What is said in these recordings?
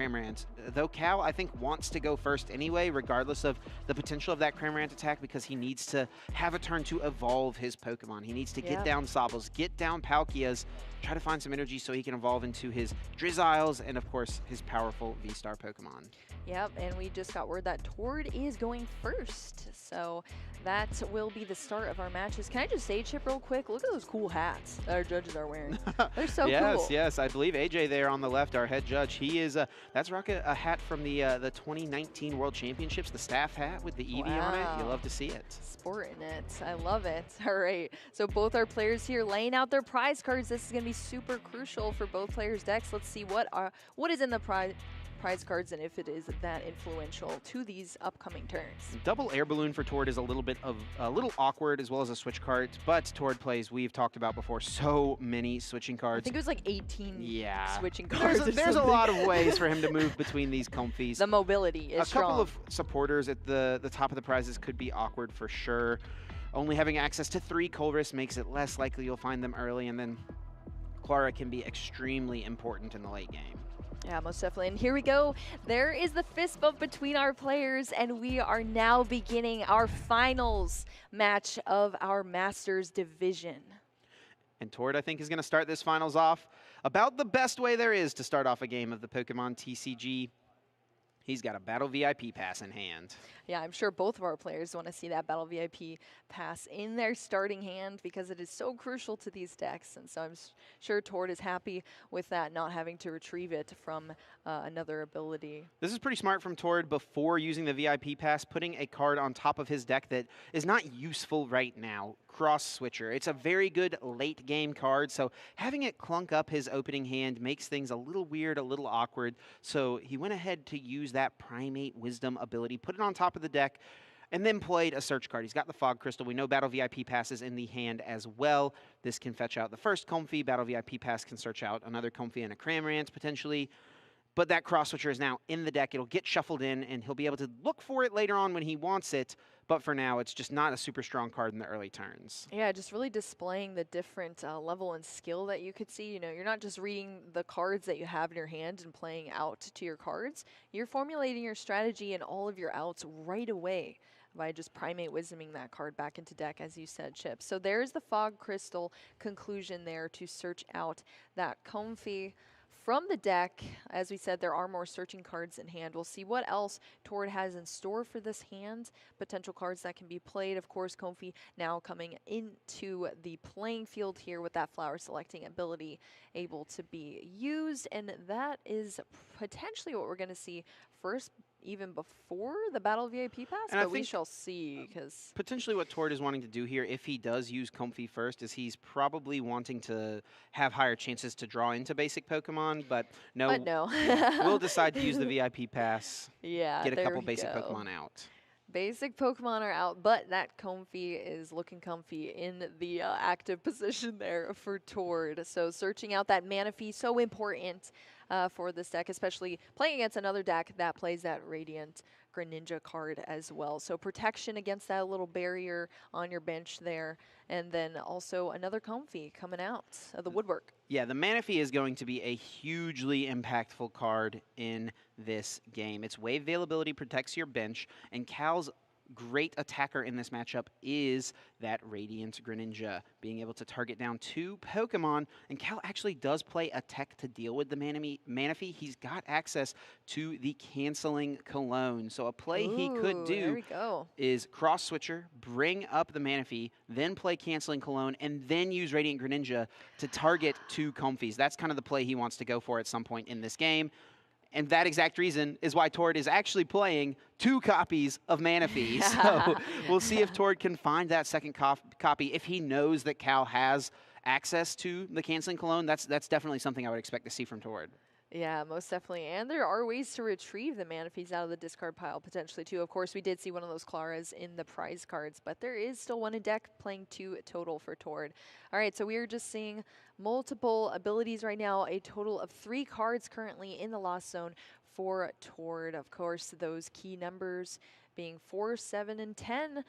Cramorant. Though Cal, I think, wants to go first anyway, regardless of the potential of that Cramorant attack, because he needs to have a turn to evolve his Pokemon. He needs to get down Sobbles, get down Palkias, try to find some energy so he can evolve into his Drizziles and, of course, his powerful V-Star Pokemon. Yep, and we just got word that Tord is going first. So that will be the start of our matches. Can I just say, Chip, real quick, look at those cool hats that our judges are wearing. They're so cool. Yes. I believe AJ there on the left, our head judge, he is, that's rocking a hat from the 2019 World Championships, the staff hat with the Eevee on it. You love to see it. Sporting it. I love it. All right. So both our players here laying out their prize cards. This is going to be super crucial for both players' decks. Let's see what is in the prize cards and if it is that influential to these upcoming turns. Double air balloon for Tord is a little awkward, as well as a switch card, but Tord plays, we've talked about before, so many switching cards. I think it was like 18 switching cards. There's a lot of ways for him to move between these Comfies. The mobility is strong. A couple of supporters at the top of the prizes could be awkward for sure. Only having access to 3 Colress makes it less likely you'll find them early, and then Clara can be extremely important in the late game. Yeah, most definitely. And here we go. There is the fist bump between our players, and we are now beginning our finals match of our Masters division. And Tord, I think, is going to start this finals off about the best way there is to start off a game of the Pokemon TCG. He's got a Battle VIP pass in hand. Yeah, I'm sure both of our players want to see that Battle VIP pass in their starting hand because it is so crucial to these decks. And so I'm sure Tord is happy with that, not having to retrieve it from another ability. This is pretty smart from Tord before using the VIP pass, putting a card on top of his deck that is not useful right now. Cross Switcher. It's a very good late game card, so having it clunk up his opening hand makes things a little weird, a little awkward. So he went ahead to use that Primate Wisdom ability, put it on top of the deck, and then played a search card. He's got the Fog Crystal. We know Battle VIP passes in the hand as well. This can fetch out the first Comfy. Battle VIP pass can search out another Comfy and a Cramorant potentially. But that Cross Switcher is now in the deck. It'll get shuffled in, and he'll be able to look for it later on when he wants it. But for now, it's just not a super strong card in the early turns. Yeah, just really displaying the different level and skill that you could see. You know, you're not just reading the cards that you have in your hand and playing out to your cards. You're formulating your strategy and all of your outs right away by just Primate Wisdoming that card back into deck, as you said, Chip. So there's the Fog Crystal conclusion there to search out that Comfy from the deck. As we said, there are more searching cards in hand. We'll see what else Tord has in store for this hand. Potential cards that can be played. Of course, Comfy now coming into the playing field here with that flower selecting ability able to be used. And that is potentially what we're going to see first, even before the Battle VIP pass, but we shall see. Because potentially what Tord is wanting to do here, if he does use Comfy first, is he's probably wanting to have higher chances to draw into basic Pokemon, but no. We'll decide to use the VIP pass, get a couple basic Pokemon out. Basic Pokemon are out, but that Comfy is looking comfy in the active position there for Tord. So searching out that Manaphy, so important for this deck, especially playing against another deck that plays that Radiant Greninja card as well. So protection against that little barrier on your bench there. And then also another Comfy coming out of the woodwork. Yeah, the Manaphy is going to be a hugely impactful card in this game. Its wave availability protects your bench, and Cal's great attacker in this matchup is that Radiant Greninja, being able to target down 2 Pokemon. And Cal actually does play a tech to deal with the Manaphy. He's got access to the Canceling Cologne. So a play he could do is Cross Switcher, bring up the Manaphy, then play Canceling Cologne, and then use Radiant Greninja to target 2 Comfies. That's kind of the play he wants to go for at some point in this game. And that exact reason is why Tord is actually playing 2 copies of Manaphy. So we'll see if Tord can find that second copy. If he knows that Cal has access to the Canceling Cologne, that's definitely something I would expect to see from Tord. Yeah, most definitely. And there are ways to retrieve the Manaphy's out of the discard pile potentially too. Of course, we did see one of those Claras in the prize cards, but there is still one in deck, playing 2 total for Tord. All right, so we are just seeing multiple abilities right now, a total of 3 cards currently in the Lost Zone for Tord. Of course, those key numbers being 4, 7, and 10.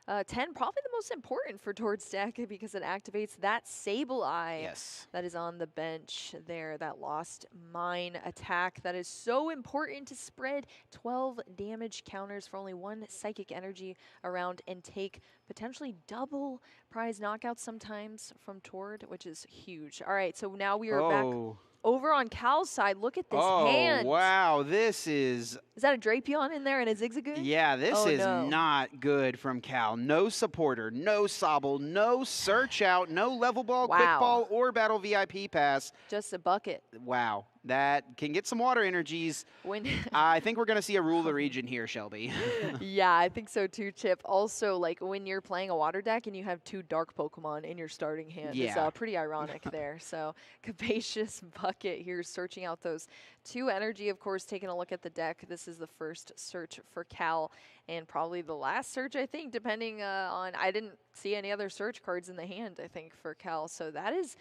10, probably the most important for Tord's deck because it activates that Sableye Yes. that is on the bench there, that Lost Mine attack that is so important to spread 12 damage counters for only 1 psychic energy around and take potentially double prize knockouts sometimes from Tord, which is huge. All right, so now we are back Oh. over on Cal's side. Look at this Oh, hand. wow. This is... Is that a Drapion in there and a Zigzagoon? Yeah, this Oh, is no. not good from Cal. No supporter, no Sobble, no search out, no level ball, quick Wow. ball, or battle VIP pass. Just a bucket. Wow. That can get some water energies. When I think we're going to see a rule the region here, Shelby. Yeah, I think so too, Chip. Also, like when you're playing a water deck and you have 2 dark Pokemon in your starting hand, is Yeah. pretty ironic there. So, Capacious Bucket here searching out those 2 energy, of course, taking a look at the deck. This is the first search for Cal and probably the last search, I think, depending on, I didn't see any other search cards in the hand, I think, for Cal. So that is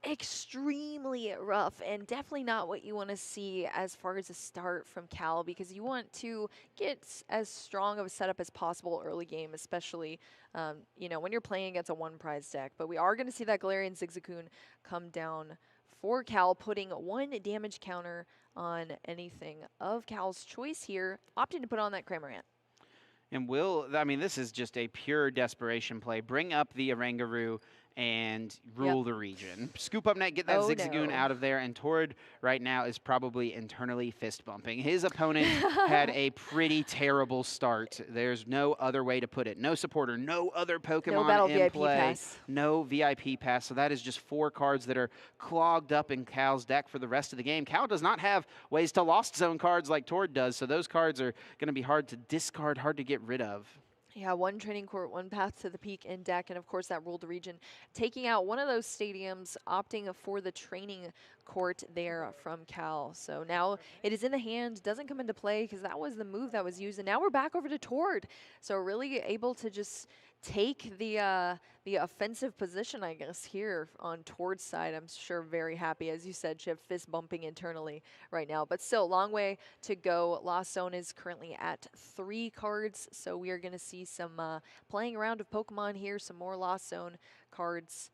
extremely rough and definitely not what you want to see as far as a start from Cal, because you want to get as strong of a setup as possible early game, especially you know, when you're playing against a 1 prize deck. But we are going to see that Galarian Zigzagoon come down for Cal, putting 1 damage counter on anything of Cal's choice here, opting to put on that Cramorant. And I mean, this is just a pure desperation play. Bring up the Oranguru and rule the region. Scoop up net, get that Zigzagoon out of there, and Tord right now is probably internally fist bumping. His opponent had a pretty terrible start. There's no other way to put it. No supporter, no other Pokemon no battle in VIP play, pass. no VIP pass. So that is just 4 cards that are clogged up in Cal's deck for the rest of the game. Cal does not have ways to Lost Zone cards like Tord does, so those cards are going to be hard to discard, hard to get rid of. Yeah, 1 training court, 1 path to the peak in deck, and of course that ruled the region. Taking out one of those stadiums, opting for the training court there from Cal. So now it is in the hand, doesn't come into play because that was the move that was used, and now we're back over to Tord. So really able to just take the offensive position, I guess, here on Tord's side. I'm sure very happy, as you said, Chip, fist bumping internally right now. But still, long way to go. Lost Zone is currently at 3 cards, so we are going to see some playing around of Pokemon here, some more Lost Zone cards.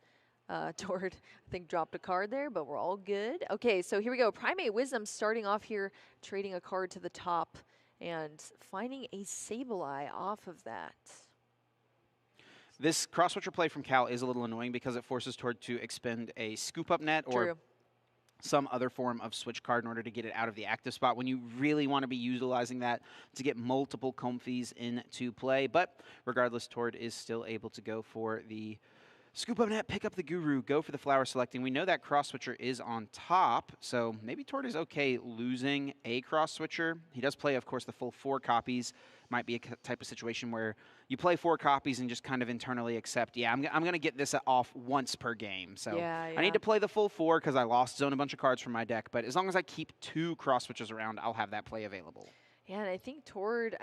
Tord, I think, dropped a card there, but we're all good. Okay, so here we go. Primate Wisdom starting off here, trading a card to the top and finding a Sableye off of that. This cross-switcher play from Cal is a little annoying because it forces Tord to expend a scoop-up net or some other form of switch card in order to get it out of the active spot when you really want to be utilizing that to get multiple Comfeys into play. But regardless, Tord is still able to go for the scoop up net, pick up the Guru, go for the flower selecting. We know that cross switcher is on top, so maybe Tord is okay losing a cross switcher. He does play, of course, the full 4 copies. Might be a type of situation where you play 4 copies and just kind of internally accept, yeah, I'm going to get this off once per game. So I need to play the full 4 because I lost zone a bunch of cards from my deck. But as long as I keep 2 cross switches around, I'll have that play available. Yeah, and I think Tord,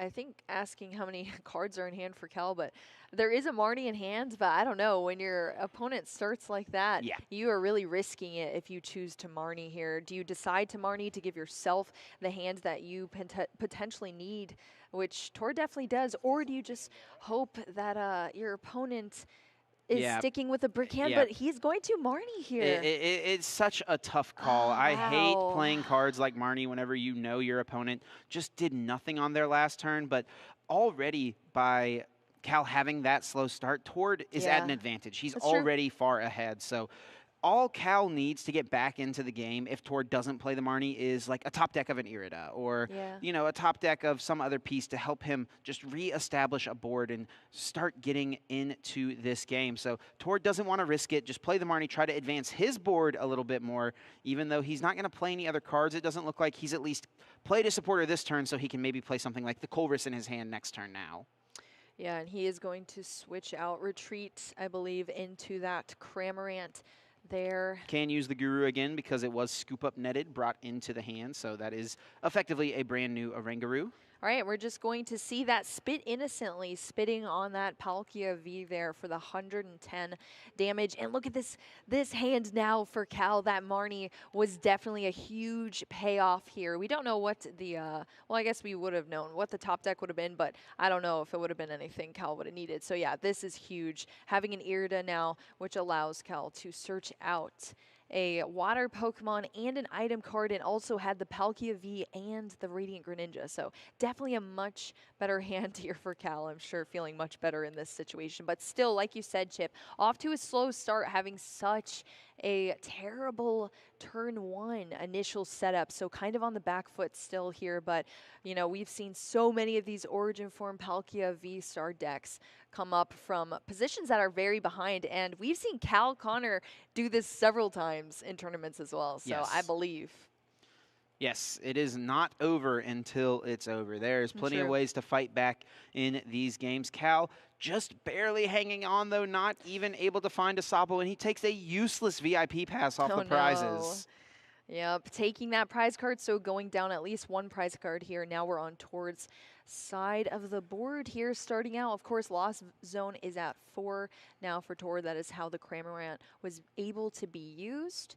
asking how many cards are in hand for Cal, but there is a Marnie in hand, but I don't know, when your opponent starts like that, you are really risking it if you choose to Marnie here. Do you decide to Marnie to give yourself the hand that you potentially need, which Tord definitely does, or do you just hope that your opponent is sticking with a brick hand, but he's going to Marnie here. It's such a tough call. I hate playing cards like Marnie whenever you know your opponent just did nothing on their last turn, but already by Cal having that slow start, Tord is at an advantage. He's already far ahead, so all Cal needs to get back into the game if Tord doesn't play the Marnie is like a top deck of an Irida or you know, a top deck of some other piece to help him just reestablish a board and start getting into this game. So Tord doesn't want to risk it. Just play the Marnie, try to advance his board a little bit more. Even though he's not going to play any other cards, it doesn't look like he's at least played a supporter this turn, so he can maybe play something like the Colress in his hand next turn now. Yeah, and he is going to switch out Retreat, I believe, into that Cramorant there. Can use the Guru again because it was scoop up netted, brought into the hand, so that is effectively a brand new Oranguru. All right, we're just going to see that Spit Innocently, spitting on that Palkia V there for the 110 damage. And look at this hand now for Cal. That Marnie was definitely a huge payoff here. We don't know what the, well, I guess we would have known what the top deck would have been, but I don't know if it would have been anything Cal would have needed. So yeah, this is huge. Having an Irida now, which allows Cal to search out a water Pokemon and an item card, and also had the Palkia V and the Radiant Greninja. So definitely a much better hand here for Cal. I'm sure feeling much better in this situation. But still, like you said, Chip, off to a slow start, having such a terrible turn 1 initial setup. So kind of on the back foot still here. But, you know, we've seen so many of these Origin Form Palkia V-Star decks come up from positions that are very behind. And we've seen Cal Connor do this several times in tournaments as well. So Yes. I believe. Yes, it is not over until it's over. There's plenty of ways to fight back in these games. Cal just barely hanging on, though, not even able to find a Sobble, and he takes a useless VIP pass off the prizes. Yep, taking that prize card, so going down at least one prize card here. Now we're on towards side of the board here. Starting out, of course, Lost Zone is at 4 now for Tord. That is how the Cramorant was able to be used.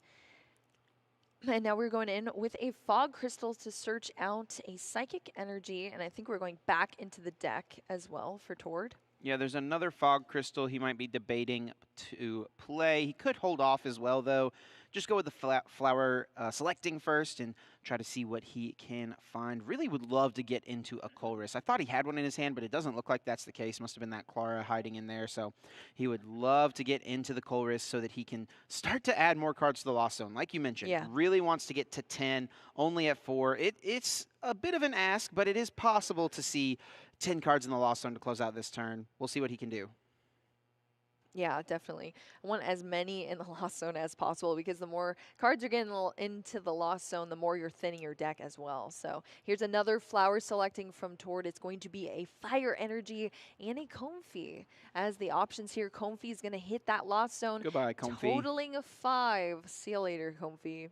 And now we're going in with a Fog Crystal to search out a Psychic Energy, and I think we're going back into the deck as well for Tord. Yeah, there's another Fog Crystal he might be debating to play. He could hold off as well, though. Just go with the flower selecting first and try to see what he can find. Really would love to get into a Colress. I thought he had one in his hand, but it doesn't look like that's the case. Must have been that Clara hiding in there. So he would love to get into the Colress so that he can start to add more cards to the Lost Zone. Like you mentioned, really wants to get to 10, only at 4. It's a bit of an ask, but it is possible to see 10 cards in the Lost Zone to close out this turn. We'll see what he can do. Yeah, definitely. I want as many in the Lost Zone as possible, because the more cards you're getting into the Lost Zone, the more you're thinning your deck as well. So here's another flower selecting from Tord. It's going to be a Fire Energy and a Comfey as the options here. Comfey is going to hit that Lost Zone. Goodbye, Comfey. Totaling a 5. See you later, Comfey.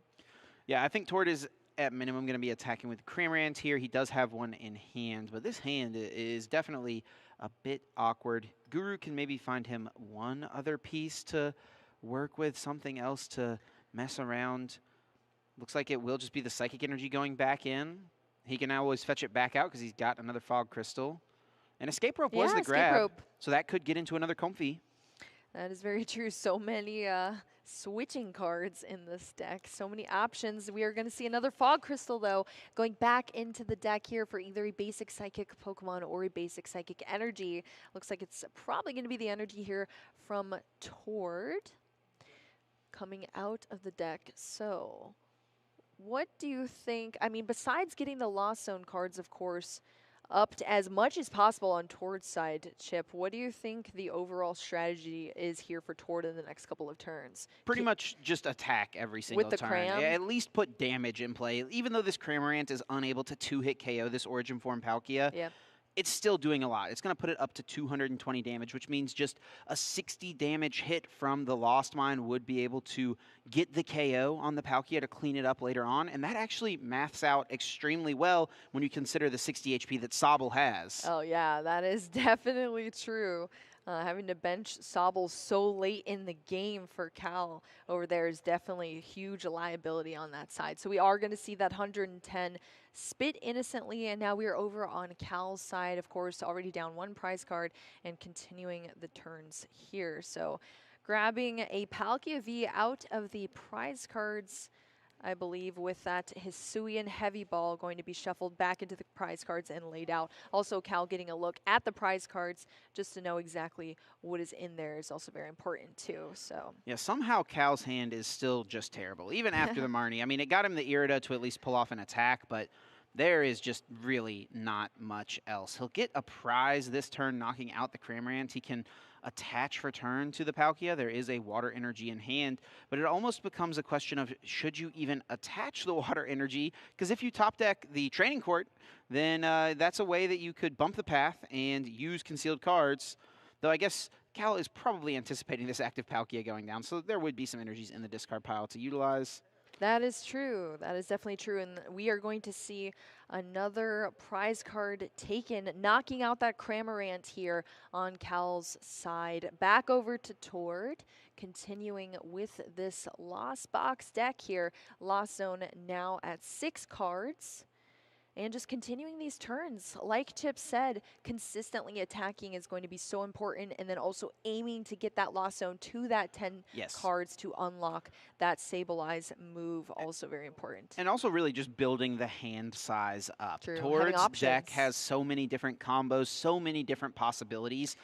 Yeah, I think Tord is at minimum going to be attacking with Cramorant here. He does have one in hand, but this hand is definitely a bit awkward. Guru can maybe find him one other piece to work with, something else to mess around. Looks like it will just be the Psychic Energy going back in. He can now always fetch it back out because he's got another Fog Crystal. And Escape Rope was the grab, so that could get into another Comfey. That is very true. So many switching cards in this deck. So many options. We are going to see another Fog Crystal, though, going back into the deck here for either a basic Psychic Pokemon or a basic Psychic Energy. Looks like it's probably going to be the energy here from Tord coming out of the deck. So what do you think? I mean, besides getting the Lost Zone cards, of course, up to as much as possible on Tord's side, Chip, what do you think the overall strategy is here for Tord in the next couple of turns? Pretty much just attack every single with the turn. Cram? At least put damage in play. Even though this Cramorant is unable to 2-hit KO this Origin Form Palkia, it's still doing a lot. It's going to put it up to 220 damage, which means just a 60 damage hit from the Lost Mine would be able to get the KO on the Palkia to clean it up later on. And that actually maths out extremely well when you consider the 60 HP that Sobble has. Oh, yeah, that is definitely true. Having to bench Sobble so late in the game for Cal over there is definitely a huge liability on that side. So we are going to see that 110 Spit Innocently, and now we are over on Cal's side, of course, already down one prize card and continuing the turns here. So grabbing a Palkia V out of the prize cards, I believe, with that Hisuian Heavy Ball going to be shuffled back into the prize cards and laid out. Also, Cal getting a look at the prize cards just to know exactly what is in there is also very important, too. So yeah, somehow Cal's hand is still just terrible, even after the Marnie. I mean, it got him the Irida to at least pull off an attack, but there is just really not much else. He'll get a prize this turn, knocking out the Cramorant. He can attach for turn to the Palkia. There is a Water Energy in hand, but it almost becomes a question of should you even attach the Water Energy? Because if you top deck the Training Court, then that's a way that you could bump the path and use concealed cards. Though I guess Cal is probably anticipating this active Palkia going down, so there would be some energies in the discard pile to utilize. That is true. That is definitely true. And we are going to see another prize card taken, knocking out that Cramorant here on Cal's side. Back over to Tord, continuing with this Lost Box deck here. Lost Zone now at 6 cards. And just continuing these turns, like Chip said, consistently attacking is going to be so important, and then also aiming to get that lost zone to that 10 cards to unlock that Sableye move, also very important. And also really just building the hand size up. True. Tord's deck has so many different combos, so many different possibilities.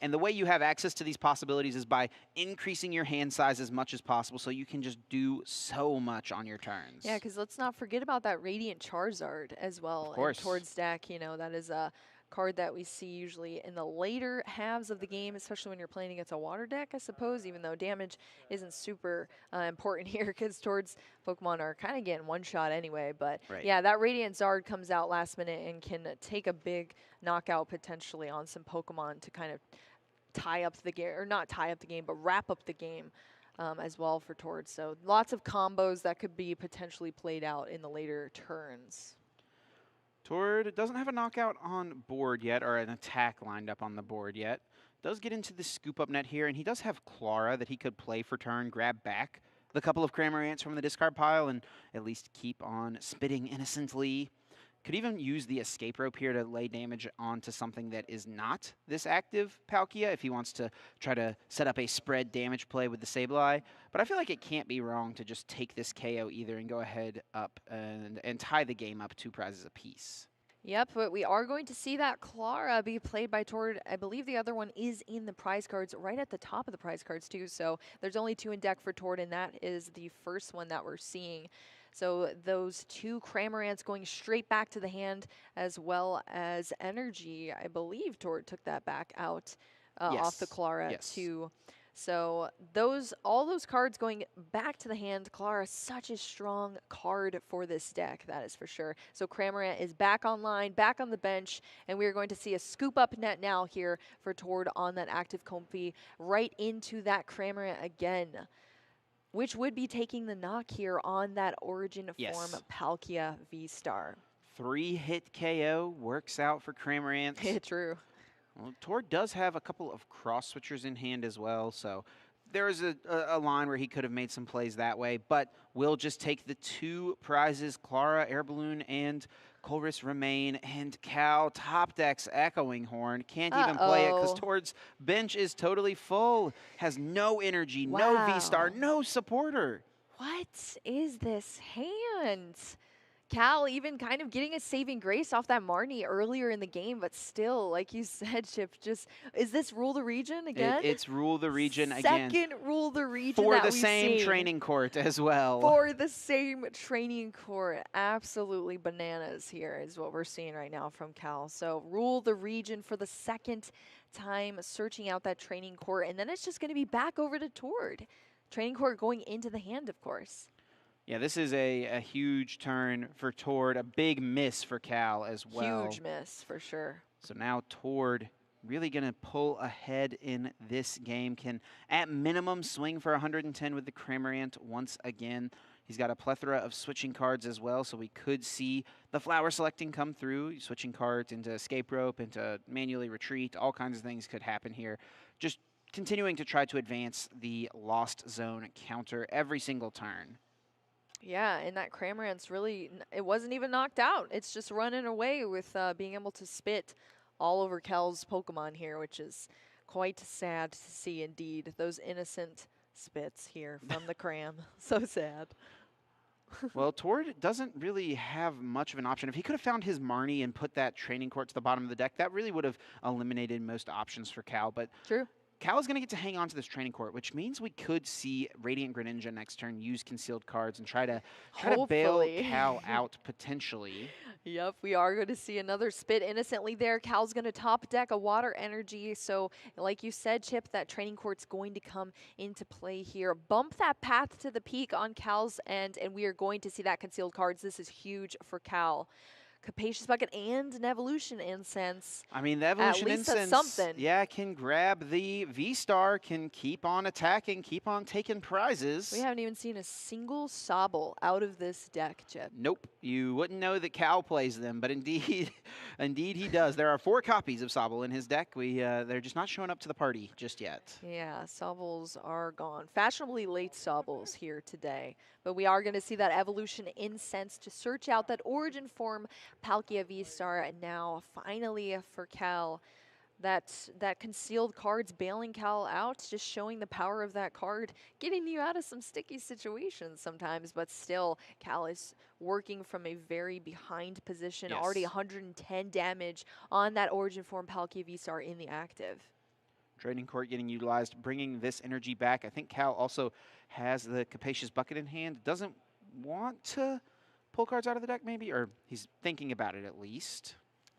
And the way you have access to these possibilities is by increasing your hand size as much as possible so you can just do so much on your turns. Yeah, because let's not forget about that Radiant Charizard as well. Of course. In Tord's deck, you know, that is a card that we see usually in the later halves of the game, especially when you're playing against a water deck, I suppose, even though damage isn't super important here because Tord's Pokemon are kind of getting one-shot anyway. But yeah, that Radiant Zard comes out last minute and can take a big knockout potentially on some Pokemon to kind of tie up the game, or not tie up the game, but wrap up the game as well for Tord. So lots of combos that could be potentially played out in the later turns. Tord doesn't have a knockout on board yet, or an attack lined up on the board yet. Does get into the scoop up net here, and he does have Clara that he could play for turn, grab back the couple of Cramorants from the discard pile, and at least keep on spitting innocently. Could even use the escape rope here to lay damage onto something that is not this active Palkia if he wants to try to set up a spread damage play with the Sableye. But I feel like it can't be wrong to just take this KO either and go ahead up and tie the game up 2 prizes apiece. Yep, but we are going to see that Clara be played by Tord. I believe the other one is in the prize cards, right at the top of the prize cards too. So there's only 2 in deck for Tord, and that is the first one that we're seeing. So those 2 Cramorants going straight back to the hand, as well as energy. I believe Tord took that back out off the Clara too. So all those cards going back to the hand. Clara, such a strong card for this deck, that is for sure. So Cramorant is back online, back on the bench, and we are going to see a scoop up net now here for Tord on that active Comfey, right into that Cramorant again, which would be taking the knock here on that Origin form Palkia V-Star. 3-hit KO works out for Cramorant. True. Well, Tord does have a couple of cross switchers in hand as well, so there is a line where he could have made some plays that way, but will just take the 2 prizes. Clara, Air Balloon, and Colress remain, and Cal top decks Echoing Horn. Can't even play it because Tord's bench is totally full. Has no energy, no V-Star, no supporter. What is this hand? Cal even kind of getting a saving grace off that Marnie earlier in the game, but still, like you said, Chip, just, is this Rule the Region again? It's Rule the Region again. Second Rule the Region for the same training court as well. For the same training court. Absolutely bananas here is what we're seeing right now from Cal. So Rule the Region for the second time, searching out that training court, and then it's just going to be back over to Tord. Training court going into the hand, of course. Yeah, this is a huge turn for Tord, a big miss for Cal as well. Huge miss, for sure. So now Tord really going to pull ahead in this game. Can, at minimum, swing for 110 with the Cramorant once again. He's got a plethora of switching cards as well, so we could see the flower selecting come through. Switching cards into escape rope, into manually retreat. All kinds of things could happen here. Just continuing to try to advance the Lost Zone counter every single turn. Yeah, and that Cramorant's really, it wasn't even knocked out. It's just running away with being able to spit all over Cal's Pokemon here, which is quite sad to see indeed. Those innocent spits here from the Cram. So sad. Well, Tord doesn't really have much of an option. If he could have found his Marnie and put that training court to the bottom of the deck, that really would have eliminated most options for Cal. But true. Cal is going to get to hang on to this training court, which means we could see Radiant Greninja next turn use concealed cards and try to bail Cal out potentially. Yep, we are going to see another spit innocently there. Cal's going to top deck a water energy. So like you said, Chip, that training court's going to come into play here. Bump that path to the peak on Cal's end, and we are going to see that concealed cards. This is huge for Cal. Capacious Bucket and an Evolution Incense. I mean, the At Evolution least that's Incense, something. yeah, can grab the V-Star, can keep on attacking, keep on taking prizes. We haven't even seen a single Sobble out of this deck, Chip. Nope, you wouldn't know that Cal plays them, but indeed, indeed he does. There are 4 copies of Sobble in his deck. They're just not showing up to the party just yet. Yeah, Sobbles are gone. Fashionably late Sobbles here today. But we are going to see that Evolution Incense to search out that Origin Form Palkia V-Star. And now, finally, for Cal, that concealed card's bailing Cal out, just showing the power of that card, getting you out of some sticky situations sometimes, but still, Cal is working from a very behind position, already 110 damage on that Origin Form Palkia V-Star in the active. Draining Court getting utilized, bringing this energy back. I think Cal also has the Capacious Bucket in hand. Doesn't want to pull cards out of the deck, maybe, or he's thinking about it at least.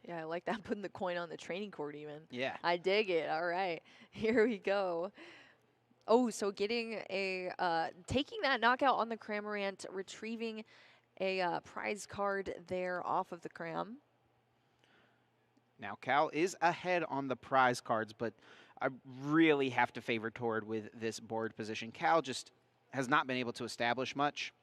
Yeah, I like that, putting the coin on the training court even. Yeah. I dig it. All right, here we go. Oh, so getting a, taking that knockout on the Cramorant, retrieving a prize card there off of the Cram. Now, Cal is ahead on the prize cards, but I really have to favor Tord with this board position. Cal just has not been able to establish much.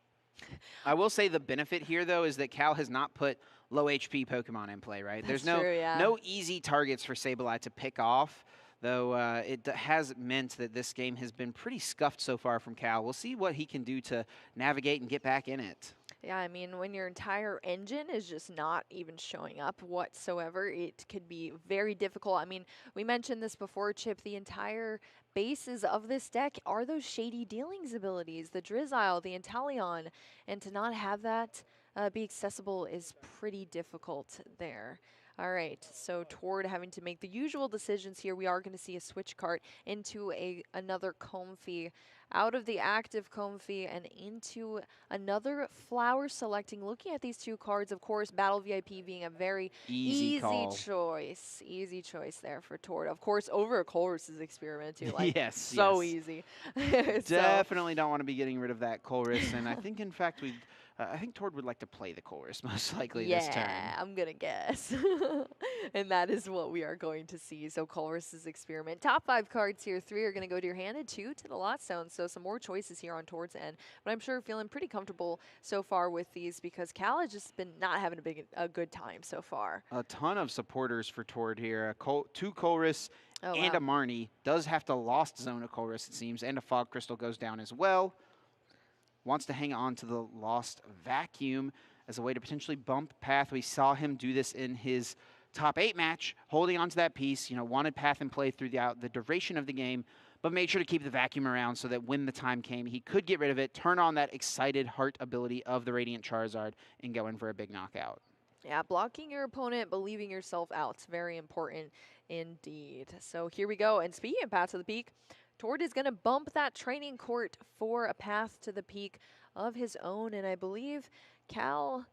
I will say the benefit here, though, is that Cal has not put low HP Pokemon in play, right? That's There's true, yeah. no easy targets for Sableye to pick off, though it has meant that this game has been pretty scuffed so far from Cal. We'll see what he can do to navigate and get back in it. Yeah, I mean, when your entire engine is just not even showing up whatsoever, it could be very difficult. I mean, we mentioned this before, Chip, the entire bases of this deck are those Shady Dealings abilities, the Drizzile, the Inteleon, and to not have that be accessible is pretty difficult there. All right, so Tord having to make the usual decisions here. We are going to see a switch cart into another Comfey, out of the active Comfey and into another Flower Selecting. Looking at these 2 cards, of course, Battle VIP being a very easy choice. Easy choice there for Tord. Of course, over a Colress's Experiment, too. Like, yes, so easy. Definitely don't want to be getting rid of that Colress, and I think, in fact, I think Tord would like to play the Colress most likely this turn. Yeah, I'm going to guess. And that is what we are going to see. So Colress's Experiment. Top 5 cards here. 3 are going to go to your hand and 2 to the lot zone. So some more choices here on Tord's end. But I'm sure feeling pretty comfortable so far with these because Cal has just been not having a good time so far. A ton of supporters for Tord here. 2 Colress and a Marnie. Does have to Lost Zone a Colress, it seems, and a Fog Crystal goes down as well. Wants to hang on to the Lost Vacuum as a way to potentially bump Path. We saw him do this in his top 8 match, holding on to that piece, wanted Path in play throughout the duration of the game, but made sure to keep the Vacuum around so that when the time came, he could get rid of it, turn on that Excited Heart ability of the Radiant Charizard, and go in for a big knockout. Yeah, blocking your opponent, but leaving yourself out. It's very important indeed. So here we go. And speaking of Path to the Peak, Tord is going to bump that training court for a Path to the Peak of his own. And I believe Cal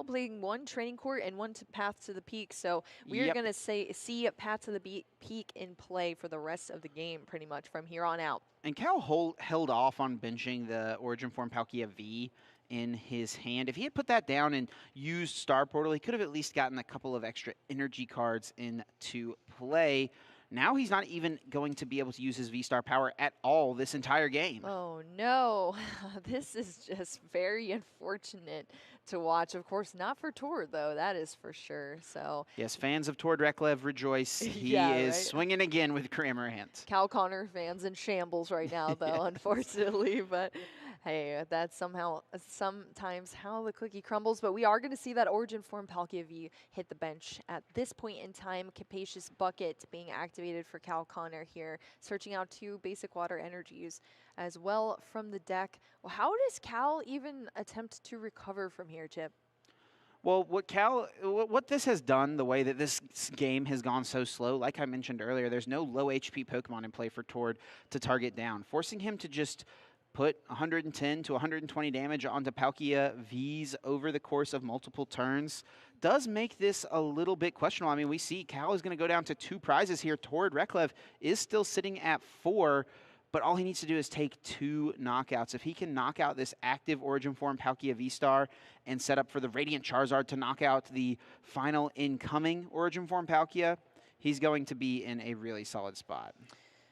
playing 1 training court and 1 Path to the Peak. So we are going to see Path to the Peak in play for the rest of the game pretty much from here on out. And Cal held off on benching the Origin Form Palkia V in his hand. If he had put that down and used Star Portal, he could have at least gotten a couple of extra energy cards into play. Now he's not even going to be able to use his V-Star power at all this entire game. Oh, no. This is just very unfortunate to watch. Of course, not for Tord, though. That is for sure. So yes, fans of Tord Reklev rejoice. He is swinging again with Cramorant. Cal Connor fans in shambles right now, though, unfortunately. But hey, that's sometimes how the cookie crumbles. But we are going to see that Origin Form Palkia V hit the bench at this point in time. Capacious Bucket being activated for Cal Connor here, searching out 2 basic water energies as well from the deck. Well, how does Cal even attempt to recover from here, Chip? Well, what this has done, the way that this game has gone so slow, like I mentioned earlier, there's no low HP Pokemon in play for Tord to target down, forcing him to just put 110 to 120 damage onto Palkia Vs over the course of multiple turns does make this a little bit questionable. I mean, we see Cal is going to go down to 2 prizes here. Tord Reklev is still sitting at 4, but all he needs to do is take 2 knockouts. If he can knock out this active Origin form Palkia V-Star and set up for the Radiant Charizard to knock out the final incoming Origin form Palkia, he's going to be in a really solid spot.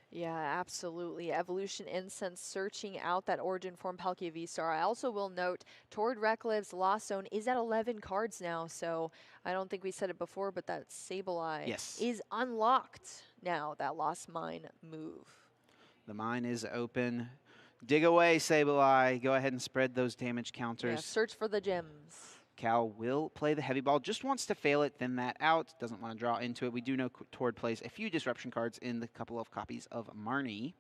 Yeah, absolutely. Evolution Incense searching out that Origin form Palkia V-Star. I also will note Toward Reklev's Lost Zone is at 11 cards now, so I don't think we said it before, but that Sableye is unlocked now, that Lost Mine move. The mine is open. Dig away, Sableye. Go ahead and spread those damage counters. Yeah, search for the gems. Cal will play the heavy ball, just wants to fail it, thin that out, doesn't want to draw into it. We do know Tord plays a few disruption cards in the couple of copies of Marnie.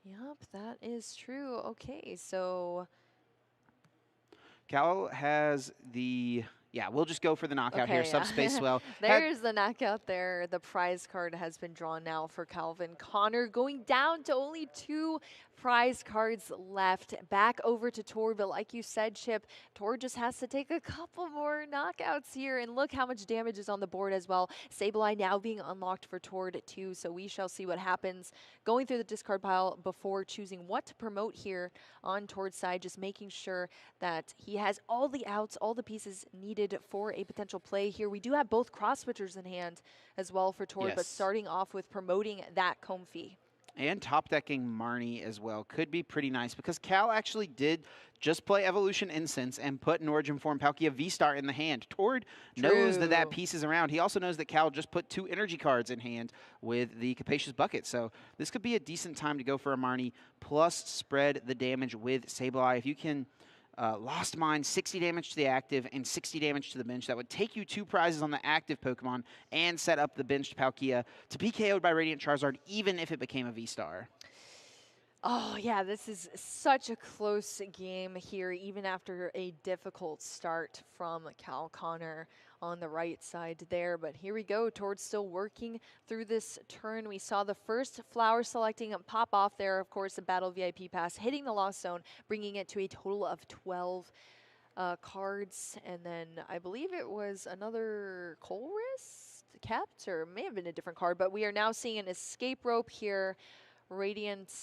Yep, that is true. Okay, so Cal has the... Yeah, we'll just go for the knockout here. Subspace Swell. There's the knockout there. The prize card has been drawn now for Calvin Connor, going down to only 2 prize cards left. Back over to Tord, but like you said, Chip, Tord just has to take a couple more knockouts here, and look how much damage is on the board as well. Sableye now being unlocked for Tord too, so we shall see what happens. Going through the discard pile before choosing what to promote here on Tord's side, just making sure that he has all the outs, all the pieces needed for a potential play here. We do have both cross switchers in hand as well for Tord, but starting off with promoting that Comfey. And top decking Marnie as well could be pretty nice, because Cal actually did just play Evolution Incense and put an Origin form Palkia V-Star in the hand. Tord knows that that piece is around. He also knows that Cal just put 2 energy cards in hand with the Capacious Bucket. So this could be a decent time to go for a Marnie, plus spread the damage with Sableye. If you can Lost Mine, 60 damage to the active and 60 damage to the bench. That would take you 2 prizes on the active Pokemon and set up the benched Palkia to be KO'd by Radiant Charizard, even if it became a V-Star. Oh, yeah, this is such a close game here, even after a difficult start from Cal Connor on the right side there. But here we go, Tord still working through this turn. We saw the first flower selecting pop off there, of course, a Battle VIP pass, hitting the Lost Zone, bringing it to a total of 12 cards. And then I believe it was another Colress kept, or may have been a different card, but we are now seeing an escape rope here. Radiant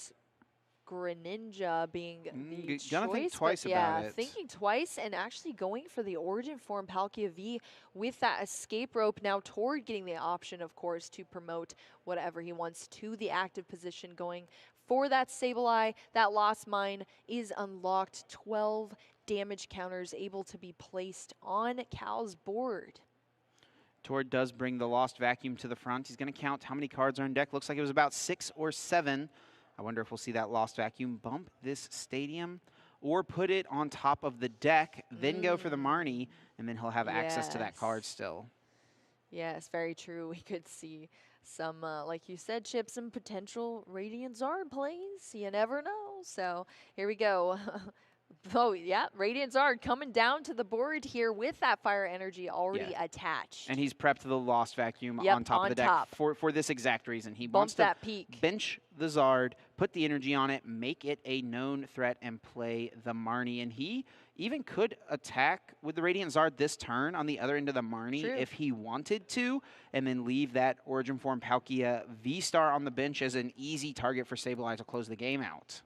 Greninja being the gonna choice, think twice about it. thinking twice and actually going for the Origin form Palkia V with that escape rope. Now Tord getting the option, of course, to promote whatever he wants to the active position, going for that Sableye. That Lost Mine is unlocked. 12 damage counters able to be placed on Cal's board. Tord does bring the Lost Vacuum to the front. He's going to count how many cards are in deck. Looks like it was about 6 or 7. I wonder if we'll see that Lost Vacuum bump this stadium or put it on top of the deck, then go for the Marnie, and then he'll have access to that card still. Yes, very true. We could see some, like you said, Chip, some potential Radiant Zard plays. You never know. So here we go. Oh, yeah, Radiant Zard coming down to the board here with that Fire Energy already attached. And he's prepped the Lost Vacuum on top of the deck for this exact reason. He wants to bench the Zard, put the energy on it, make it a known threat, and play the Marnie. And he even could attack with the Radiant Zard this turn on the other end of the Marnie if he wanted to, and then leave that Origin form Palkia V-Star on the bench as an easy target for Sableye to close the game out.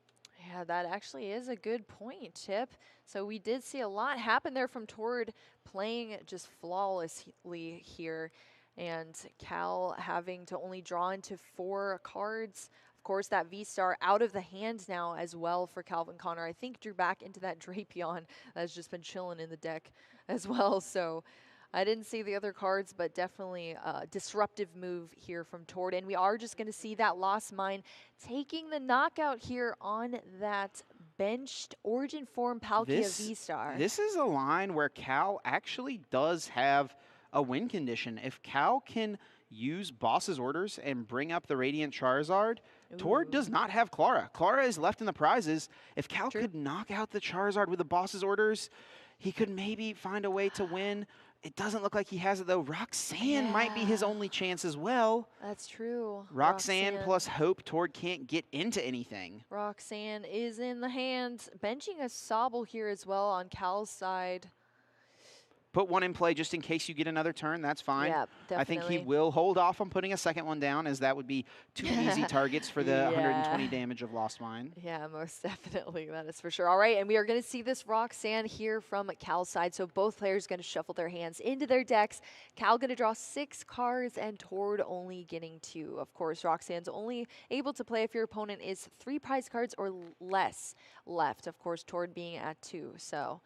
Yeah, that actually is a good point, Chip. So we did see a lot happen there from Tord playing just flawlessly here, and Cal having to only draw into 4 cards. Of course, that V-Star out of the hand now as well for Calvin Connor. I think drew back into that Drapion that's just been chilling in the deck as well. So I didn't see the other cards, but definitely a disruptive move here from Tord. And we are just going to see that Lost Mine taking the knockout here on that benched Origin form Palkia V-Star. This is a line where Cal actually does have a win condition. If Cal can use Boss's Orders and bring up the Radiant Charizard, Tord does not have Clara. Clara is left in the prizes. If Cal could knock out the Charizard with the Boss's Orders, he could maybe find a way to win. It doesn't look like he has it, though. Roxanne might be his only chance as well. That's true. Roxanne plus Hope. Tord can't get into anything. Roxanne is in the hands. Benching a Sobble here as well on Cal's side. put one in play just in case you get another turn. That's fine. Yeah, I think he definitely. will hold off on putting a second one down, as that would be two easy targets for the 120 Yeah. damage of Lost Mine. Yeah, most definitely. That is for sure. All right, and we are going to see this Roxanne here from Cal's side. So both players going to shuffle their hands into their decks. Cal going to draw 6 cards and Tord only getting 2. Of course, Roxanne's only able to play if your opponent is 3 prize cards or less left. Of course, Tord being at 2. So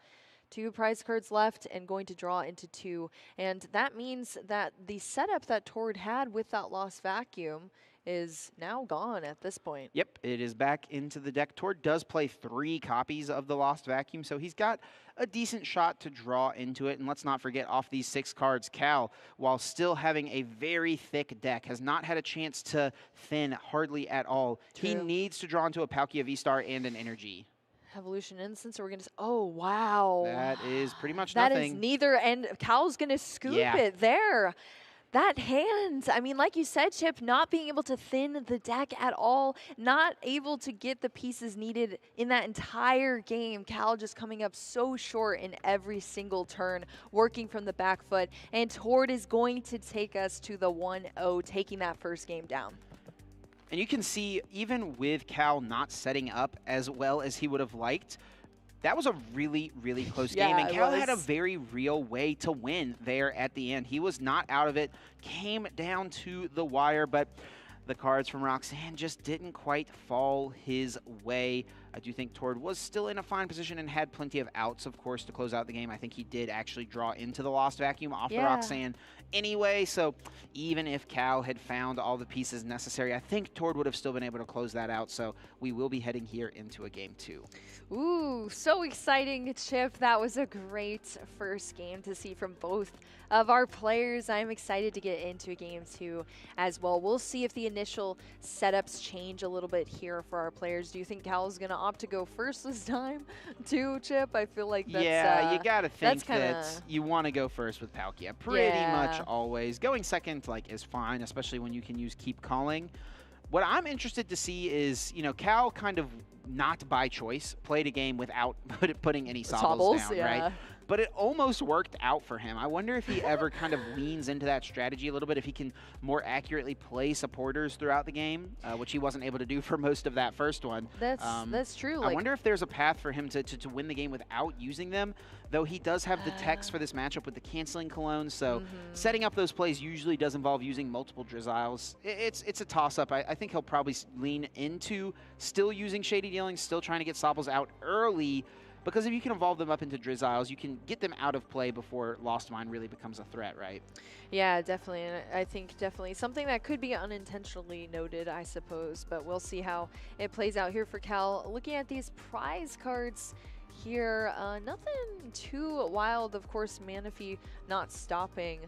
2 prize cards left and going to draw into 2. And that means that the setup that Tord had with that Lost Vacuum is now gone at this point. Yep, it is back into the deck. Tord does play 3 copies of the Lost Vacuum, so he's got a decent shot to draw into it. And let's not forget, off these 6 cards, Cal, while still having a very thick deck, has not had a chance to thin hardly at all. True. He needs to draw into a Palkia V-Star and an Energy. Evolution Instance, so we're going to... Oh, wow. That is pretty much that nothing. That is neither, and Cal's going to scoop it there. That hand, I mean, like you said, Chip, not being able to thin the deck at all, not able to get the pieces needed in that entire game. Cal just coming up so short in every single turn, working from the back foot, and Tord is going to take us to the 1-0, taking that first game down. And you can see, even with Cal not setting up as well as he would have liked, that was a really, really close game. And Cal had a very real way to win there at the end. He was not out of it, came down to the wire, but the cards from Roxanne just didn't quite fall his way. I do think Tord was still in a fine position and had plenty of outs, of course, to close out the game. I think he did actually draw into the Lost Vacuum off the Roxanne anyway. So even if Cal had found all the pieces necessary, I think Tord would have still been able to close that out. So we will be heading here into a game 2. Ooh, so exciting, Chip. That was a great first game to see from both of our players. I'm excited to get into game 2 as well. We'll see if the initial setups change a little bit here for our players. Do you think Cal is going to opt to go first this time too, Chip? I feel like that's... you got to think that you want to go first with Palkia. Pretty much always. Going second is fine, especially when you can use Keep Calling. What I'm interested to see is, Cal kind of not by choice played a game without putting any sobbles down, right? But it almost worked out for him. I wonder if he ever kind of leans into that strategy a little bit, if he can more accurately play supporters throughout the game, which he wasn't able to do for most of that first one. That's true. I wonder if there's a path for him to win the game without using them, though he does have the techs for this matchup with the canceling cologne, so setting up those plays usually does involve using multiple Drizziles. It's a toss-up. I think he'll probably lean into still using Shady Dealing, still trying to get Sobbles out early, because if you can evolve them up into Drizziles, you can get them out of play before Lost Mine really becomes a threat, right? Yeah, definitely. And I think definitely something that could be unintentionally noted, I suppose. But we'll see how it plays out here for Cal. Looking at these prize cards here, nothing too wild. Of course, Manaphy not stopping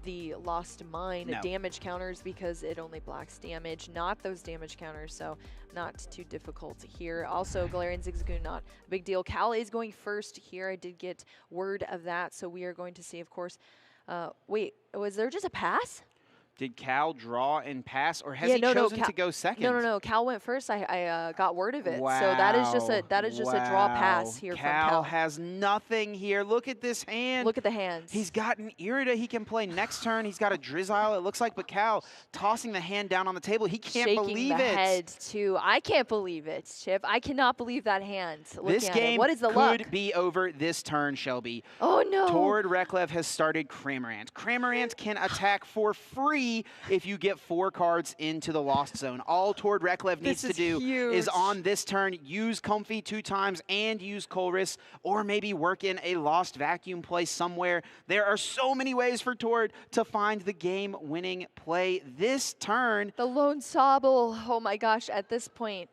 the Lost Mine damage counters because it only blocks damage, not those damage counters, so not too difficult here. Also, Galarian Zigzagoon, not a big deal. Cal is going first here. I did get word of that, so we are going to see, of course. Wait, was there just a pass? Did Cal draw and pass, or has he chosen to go second? No. Cal went first. I got word of it. Wow. So that is just a draw pass here from Cal. Cal has nothing here. Look at this hand. Look at the hands. He's got an Irida he can play next turn. He's got a Drizzile, it looks like, but Cal tossing the hand down on the table. He can't believe it. Shaking the head, too. I can't believe it, Chip. I cannot believe that hand. This game what is the luck? could be over this turn, Shelby. Oh, no. Tord Reklev has started Cramorant. Cramorant can attack for free if you get 4 cards into the Lost Zone. All Tord Reklev needs to do is on this turn use Comfy 2 times and use Colress, or maybe work in a Lost Vacuum play somewhere. There are so many ways for Tord to find the game-winning play this turn. The lone Sobble. Oh my gosh, at this point.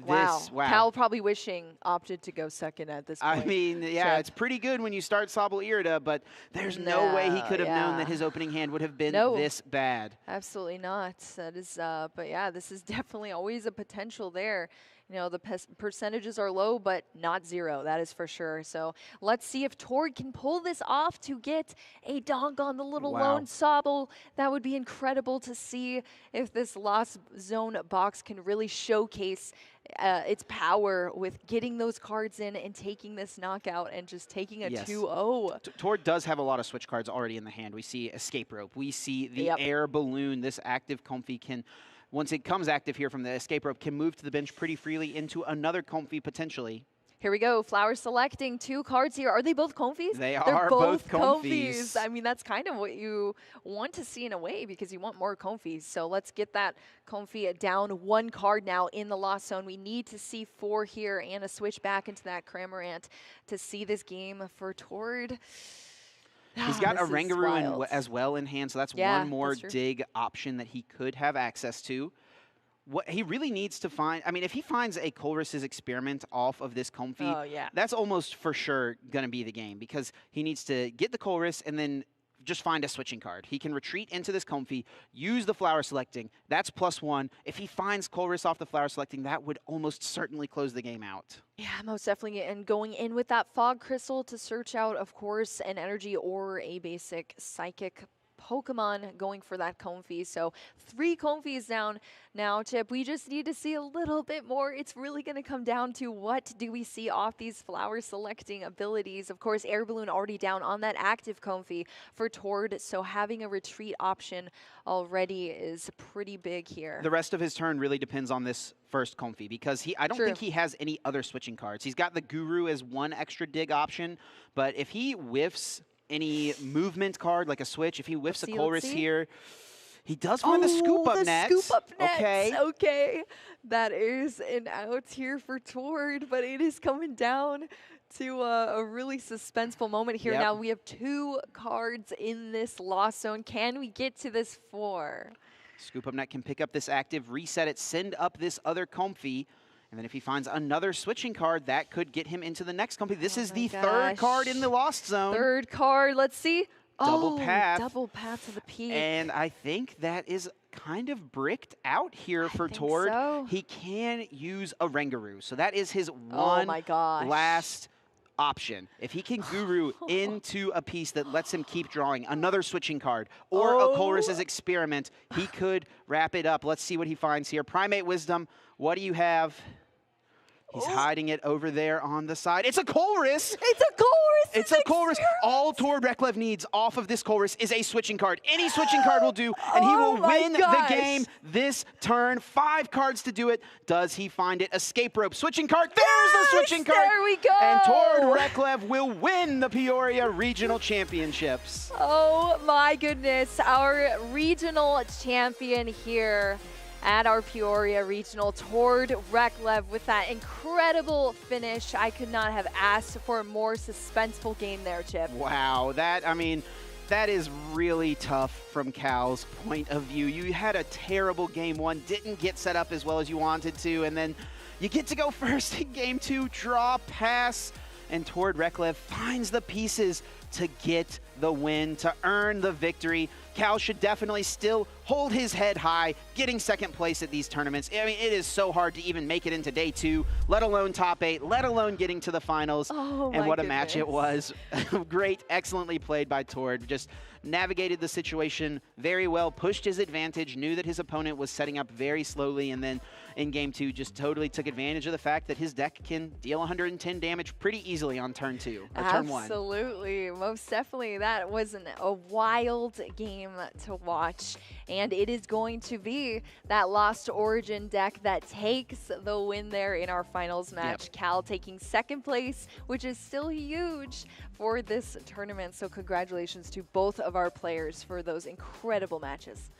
Wow. Cal probably wishing opted to go second at this point. I mean, yeah, it's pretty good when you start Sobble Irida, but there's no way he could have known that his opening hand would have been this bad. Absolutely not. That is, but yeah, this is definitely always a potential there. You know, the percentages are low, but not zero. That is for sure. So let's see if Tord can pull this off to get a donk on the little lone Sobble. That would be incredible to see if this Lost Zone box can really showcase its power with getting those cards in and taking this knockout and just taking a 2-0. Tord does have a lot of switch cards already in the hand. We see Escape Rope. We see the Air Balloon. This active Comfy can, once it comes active here from the Escape Rope, can move to the bench pretty freely into another Comfy potentially. Here we go. Flower selecting 2 cards here. Are they both Comfies? They're are both Comfies. I mean, that's kind of what you want to see in a way because you want more Comfies. So let's get that Comfy down 1 card now in the Lost Zone. We need to see 4 here and a switch back into that Cramorant to see this game for Tord. He's got a Rangaroo as well in hand, so that's one more dig option that he could have access to. What he really needs to find, I mean, if he finds a Colress's Experiment off of this Comfy, that's almost for sure going to be the game because he needs to get the Colress and then just find a switching card. He can retreat into this Comfy, use the Flower Selecting. That's +1. If he finds Colress off the Flower Selecting, that would almost certainly close the game out. Yeah, most definitely. And going in with that Fog Crystal to search out, of course, an Energy or a basic Psychic Pokemon going for that Comfy. So 3 Comfies down now, Chip. We just need to see a little bit more. It's really going to come down to what do we see off these flower selecting abilities. Of course, Air Balloon already down on that active Comfy for Tord, so having a retreat option already is pretty big here. The rest of his turn really depends on this first Comfy because I don't think he has any other switching cards. He's got the Guru as 1 extra dig option, but if he whiffs any movement card, like a switch, if he whiffs a Colress here, he does find the Scoop Up Net. Scoop Up Net. Okay. That is an out here for Tord, but it is coming down to a really suspenseful moment here. Now we have 2 cards in this Lost Zone. Can we get to this 4? Scoop Up Net can pick up this active, reset it, send up this other Comfy. And then if he finds another switching card, that could get him into the next Comfy. This is the 3rd card in the Lost Zone. 3rd card. Let's see. Double path. Double path to the peak. And I think that is kind of bricked out here for Tord. So. He can use a Rangaroo. So that is his one last option. If he can Guru into a piece that lets him keep drawing another switching card or a Colress's Experiment, he could wrap it up. Let's see what he finds here. Primate Wisdom, what do you have? He's hiding it over there on the side. It's a Colress! It's a Colress! It's a Colress! All Tord Reklev needs off of this Colress is a switching card. Any switching card will do, and he will win the game this turn. 5 cards to do it. Does he find it? Escape Rope. Switching card. There's the switching card! There we go! And Tord Reklev will win the Peoria Regional Championships. Oh my goodness. Our regional champion here at our Peoria Regional, Tord Reklev, with that incredible finish. I could not have asked for a more suspenseful game there, Chip. Wow, that is really tough from Cal's point of view. You had a terrible game 1, didn't get set up as well as you wanted to, and then you get to go first in game 2, draw, pass, and Tord Reklev finds the pieces to get the win, to earn the victory. Cal should definitely still hold his head high, getting 2nd place at these tournaments. I mean, it is so hard to even make it into day 2, let alone top 8, let alone getting to the finals. And what a match it was. Great, excellently played by Tord. Just navigated the situation very well, pushed his advantage, knew that his opponent was setting up very slowly, and then in game 2 just totally took advantage of the fact that his deck can deal 110 damage pretty easily on turn 2 or turn 1. Absolutely, most definitely. That was a wild game to watch, and it is going to be that Lost Origin deck that takes the win there in our finals match. Cal taking 2nd place, which is still huge for this tournament. So congratulations to both of our players for those incredible matches.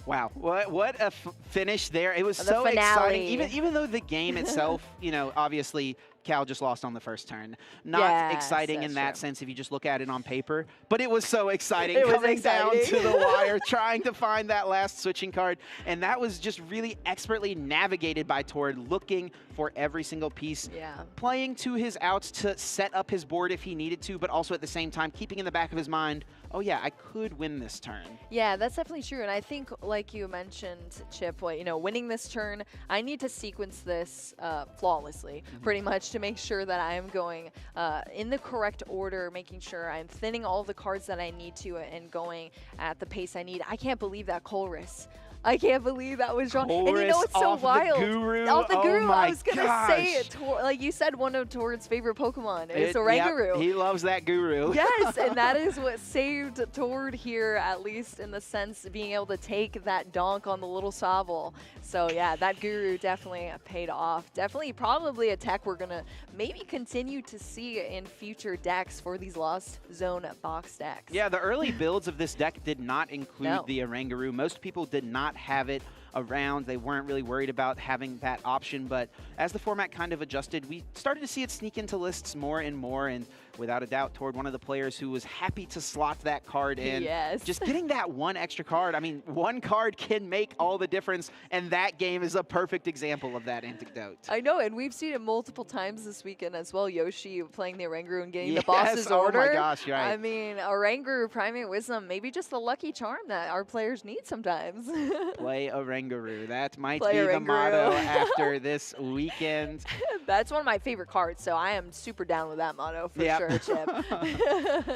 Wow, what a finish there. It was so exciting. Even though the game itself, you know, obviously Cal just lost on the first turn. Not exciting in that sense if you just look at it on paper, but it was so exciting coming down to the wire, trying to find that last switching card. And that was just really expertly navigated by Tord, looking for every single piece, playing to his outs to set up his board if he needed to, but also at the same time keeping in the back of his mind, oh yeah, I could win this turn. Yeah, that's definitely true. And I think, like you mentioned, Chip, winning this turn, I need to sequence this flawlessly, pretty much, to make sure that I am going in the correct order, making sure I'm thinning all the cards that I need to and going at the pace I need. I can't believe that Colress. I can't believe that was wrong. And you know what's so wild? The Guru. Off the Guru, oh my I was going to say it. Like you said, one of Tord's favorite Pokemon is Oranguru. Yep, he loves that Guru. Yes, and that is what saved Tord here, at least in the sense of being able to take that donk on the little Sobble. So yeah, that Guru definitely paid off. Definitely probably a tech we're going to maybe continue to see in future decks for these Lost Zone box decks. Yeah, the early builds of this deck did not include the Oranguru. Most people did not have it around. They weren't really worried about having that option, but as the format kind of adjusted, we started to see it sneak into lists more and more, and without a doubt, Tord, one of the players who was happy to slot that card in. Yes. Just getting that one extra card. I mean, one card can make all the difference, and that game is a perfect example of that anecdote. I know, and we've seen it multiple times this weekend as well. Yoshi playing the Oranguru and getting the boss's order. Oh my gosh, right. I mean, Oranguru, Primate Wisdom, maybe just the lucky charm that our players need sometimes. Play Oranguru. That might Play be Oranguru. the motto after this weekend. That's one of my favorite cards, so I am super down with that motto for sure, Chip.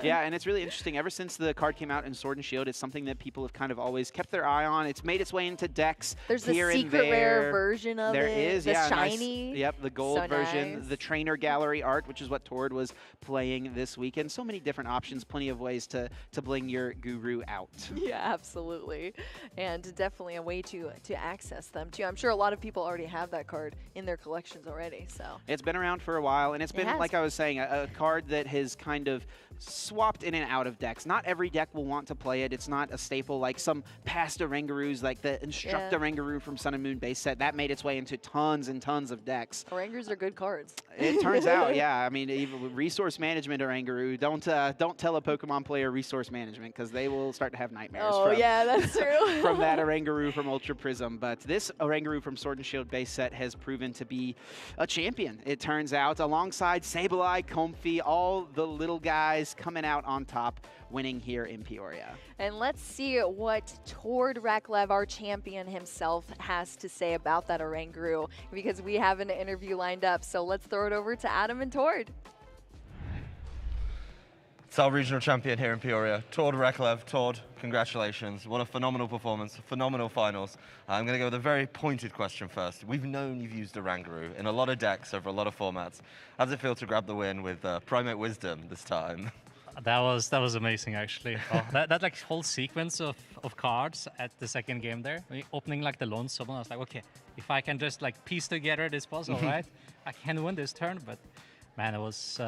Yeah, and it's really interesting. Ever since the card came out in Sword and Shield, it's something that people have kind of always kept their eye on. It's made its way into decks. There's here the and secret there. rare version of There it. is, the yeah. shiny. Nice, yep, the gold So version. nice. The trainer gallery art, which is what Tord was playing this weekend. So many different options, plenty of ways to bling your Guru out. Yeah, absolutely. And definitely a way to access them, too. I'm sure a lot of people already have that card in their collections already. So It's been around for a while, and it's been, like I was saying, a card that has kind of swapped in and out of decks. Not every deck will want to play it. It's not a staple like some past Orangurus, like the Instruct Oranguru from Sun and Moon base set. That made its way into tons and tons of decks. Orangurus are good cards. It turns out, yeah. I mean, even with resource management Oranguru, don't tell a Pokemon player resource management, because they will start to have nightmares Yeah, that's true. from that Oranguru from Ultra Prism. But this Oranguru from Sword and Shield base set has proven to be a champion, it turns out, alongside Sableye, Comfey, all the little guys coming out on top, winning here in Peoria. And let's see what Tord Reklev, our champion himself, has to say about that Oranguru, because we have an interview lined up. So let's throw it over to Adam and Tord. It's our regional champion here in Peoria, Tord Reklev. Tord, congratulations. What a phenomenal performance, phenomenal finals. I'm going to go with a very pointed question first. We've known you've used Oranguru in a lot of decks over a lot of formats. How does it feel to grab the win with Primate Wisdom this time? That was amazing, actually. Oh, that like whole sequence of cards at the second game there, opening like the lone summon, I was like, okay, if I can just like piece together this puzzle, right, I can win this turn. But man, it was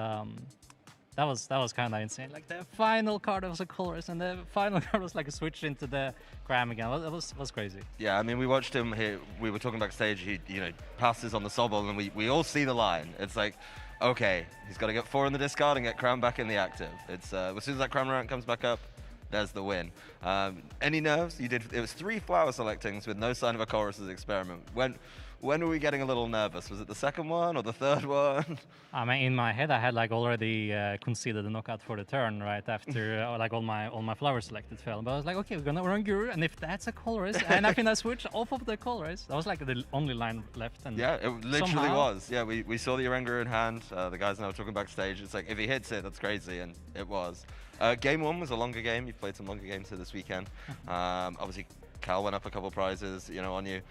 that was kind of insane. Like the final card was a Colress, and the final card was like a switch into the Gram again. It was crazy. Yeah, I mean, we watched him here. We were talking backstage. He passes on the Sobble, and we all see the line. It's like, okay, he's got to get 4 in the discard and get Cram back in the active. It's as soon as that Cram rank comes back up, there's the win. Any nerves? It was 3 flower selectings with no sign of a Colress's experiment. When were we getting a little nervous? Was it the second one or the third one? I mean, in my head, I had like already conceded the knockout for the turn right after like all my flowers selected fell. But I was like, okay, we're gonna run Guru, and if that's a Colress, and I think I switched off of the Colress. That was like the only line left. And yeah, it literally was. Yeah, we saw the Oranguru in hand. The guys and I were talking backstage. It's like, if he hits it, that's crazy, and it was. Game 1 was a longer game. You played some longer games here this weekend. Obviously, Cal went up a couple prizes, on you.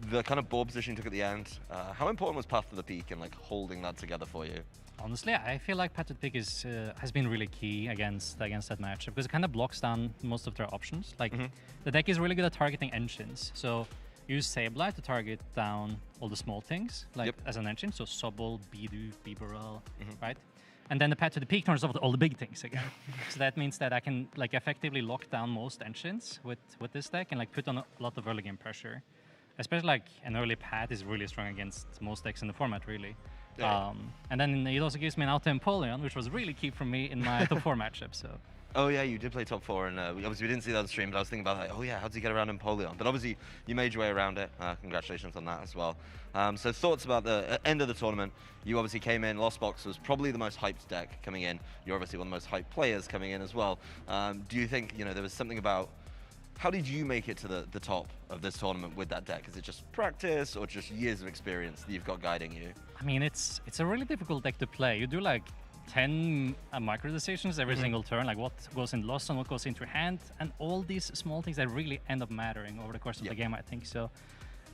The kind of ball position you took at the end, how important was Path to the Peak and like holding that together for you? Honestly, I feel like Path to the Peak has been really key against that matchup, because it kind of blocks down most of their options. Like the deck is really good at targeting engines, so use Sableye to target down all the small things, like as an engine, so Sobble, Bidoof, Bibarel, right? And then the Path to the Peak turns off all the big things again. So that means that I can like effectively lock down most engines with this deck and like put on a lot of early game pressure. Especially like an early Path is really strong against most decks in the format, really. Yeah. And then it also gives me an out Empoleon, which was really key for me in my top 4 matchup. So Oh yeah, you did play top 4, and obviously we didn't see that on stream, but I was thinking about like, oh yeah, how did you get around Napoleon? But obviously you made your way around it. Congratulations on that as well. So thoughts about the end of the tournament. You obviously came in, Lost Box was probably the most hyped deck coming in. You're obviously one of the most hyped players coming in as well. Do you think, you know, there was something about, how did you make it to the top of this tournament with that deck? Is it just practice or just years of experience that you've got guiding you? I mean, it's a really difficult deck to play. You do like 10 micro decisions every single turn, like what goes in Lost and what goes into your hand, and all these small things that really end up mattering over the course of the game, I think. So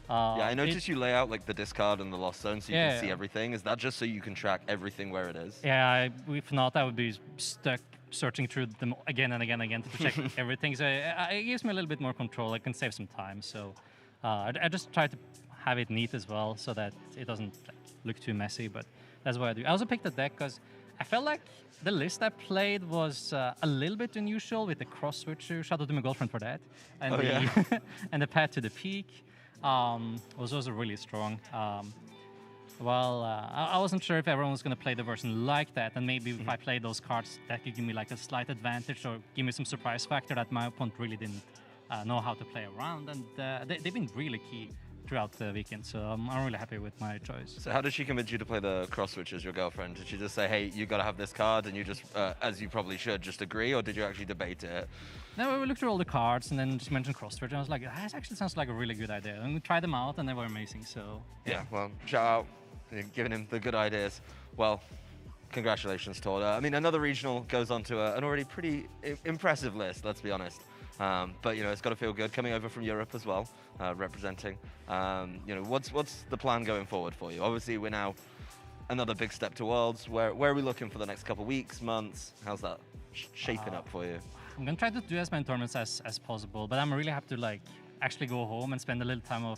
yeah, I noticed you lay out like the discard and the Lost Zone so you can see everything. Is that just so you can track everything where it is? Yeah, if not, I would be stuck searching through them again and again and again to check everything. So it gives me a little bit more control. I can save some time. So I just try to have it neat as well so that it doesn't like, look too messy. But that's what I do. I also picked the deck because I felt like the list I played was a little bit unusual with the cross switcher. Shout out to my girlfriend for that. And and the path to the peak was also really strong. I wasn't sure if everyone was going to play the version like that, and maybe if I played those cards, that could give me like a slight advantage or give me some surprise factor that my opponent really didn't know how to play around. And they've been really key throughout the weekend, so I'm really happy with my choice. So how did she convince you to play the cross switch as your girlfriend? Did she just say, hey, you got to have this card, and you just, as you probably should, just agree, or did you actually debate it? No, we looked through all the cards and then just mentioned cross switch, and I was like, that actually sounds like a really good idea. And we tried them out, and they were amazing, so... Yeah, well, shout out, giving him the good ideas. Well, congratulations, Tord. I mean, another regional goes on to an already pretty impressive list, let's be honest. But, you know, it's got to feel good coming over from Europe as well, representing. You know, what's the plan going forward for you? Obviously, we're now another big step to Worlds. Where are we looking for the next couple of weeks, months? How's that shaping up for you? I'm going to try to do as many tournaments as possible, but I'm really happy to, like, actually go home and spend a little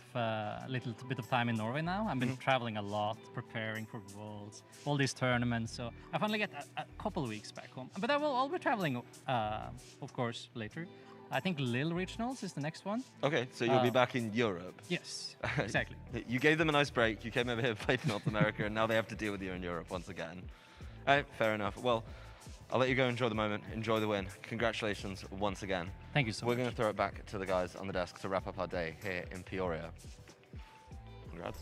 bit of time in Norway now. I've been traveling a lot, preparing for Worlds, all these tournaments, so I finally get a couple of weeks back home. But I'll be traveling, of course, later. I think Lille Regionals is the next one. Okay, so you'll be back in Europe. Yes, exactly. You gave them a nice break. You came over here, played North America, and now they have to deal with you in Europe once again. Fair enough. Well, I'll let you go enjoy the moment, enjoy the win. Congratulations once again. Thank you so much. We're going to throw it back to the guys on the desk to wrap up our day here in Peoria. Congrats.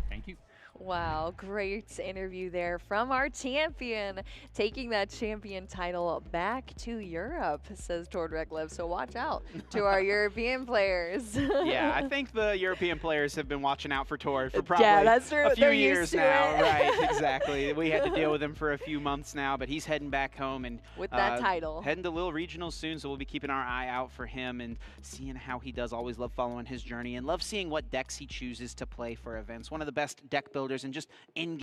Thank you. Wow, great interview there from our champion, taking that champion title back to Europe, says Tord Reklev. So watch out to our European players. Yeah, I think the European players have been watching out for Tord for probably that's true. a few They're years used to now. it. Right, exactly. We had to deal with him for a few months now, but he's heading back home and with that title. Heading to Lille Regionals soon, so we'll be keeping our eye out for him and seeing how he does. Always love following his journey and love seeing what decks he chooses to play for events. One of the best deck builders and just in